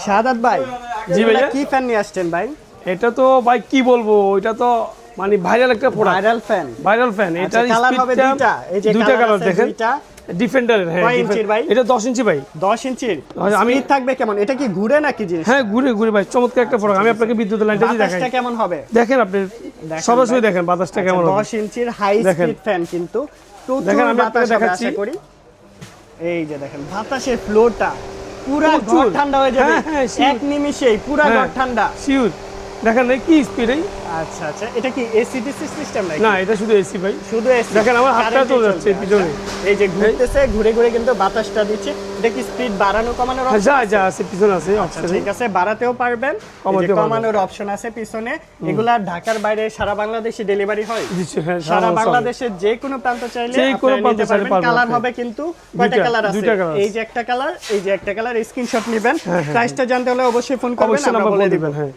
শাহাদাত ভাই, জি ভাইয়া। কি ফ্যান নিয়ে আসছেন ভাই? এটা তো ভাই কি বলবো, এটা তো মানে ভাইরাল একটা product, viral fan. Viral fan. এটার কালার হবে স্পিডটা দুইটা, এই যে দুইটা কালার আছে দেখেন, দুইটা। ডিফেন্ডারের। হ্যাঁ, কয় ইঞ্চির ভাই? এটা 10 ইঞ্চি ভাই। 10 ইঞ্চির। আমি স্পিড থাকবে কেমন? এটা কি ঘুরে নাকি জিনিস? হ্যাঁ, ঘুরে ঘুরে ভাই, চমৎকার একটা প্রোডাক্ট। আমি আপনাকে বিদ্যুৎ লাইনটা দিয়ে দেখাই, বাতাসটা কেমন হবে? দেখেন আপনি সরাসরি দেখেন বাতাসটা কেমন হবে। 10 ইঞ্চির হাই দেখেন। স্পিড ফ্যান কিন্তু দেখেন, আমি বাতাস আপনাকে হবে দেখাচ্ছি। আশা করি। এই যে দেখেন বাতাসের ফ্লোটা পুরা ঘর প্রচুর। ঠান্ডা হয়ে যাবে। হ্যাঁ, হ্যাঁ, sure। এক নিমিষেই পুরা ঘর ঠান্ডা। শিওর। দেখেন এই কি স্পিড এই। আচ্ছা আচ্ছা, এটা কি এসি ডিসি সিস্টেম নাকি? না, এটা শুধু এসি ভাই। শুধু এসি। দেখেন আমার হাতটা চলে যাচ্ছে পিছনে। এই যে ঘুরতেছে, ঘুরে ঘুরে কিন্তু বাতাসটা দিচ্ছে। এটা কি স্পিড বাড়ানো কমানোর হ্যাঁ, অপশন? যা আছে পিছনে আছে আচ্ছা অপশন। ঠিক আছে, বাড়াতেও পারবেন, এই যে কমাতেও পারবেন। কমানোর অপশন আছে পিছনে। এগুলা ঢাকার বাইরে সারা বাংলাদেশে ডেলিভারি হয়। হ্যাঁ, সারা বাংলাদেশের যে কোনো প্রান্ত চাইলে যে কোনো আপনারা প্রান্ত নিতে চাইলে পারবেন। পারবেন কালার আপনি। হবে কিন্তু কয়টা কালার আছে? দুইটা কালার এই আছে। যে একটা কালার, এই যে একটা কালার। স্ক্রিনশট নেবেন, প্রাইসটা জানতে হলে অবশ্যই ফোন করবেন, অবশ্যই আমরা নাম্বার বলে বলে দিব। দিবেন। হ্যাঁ।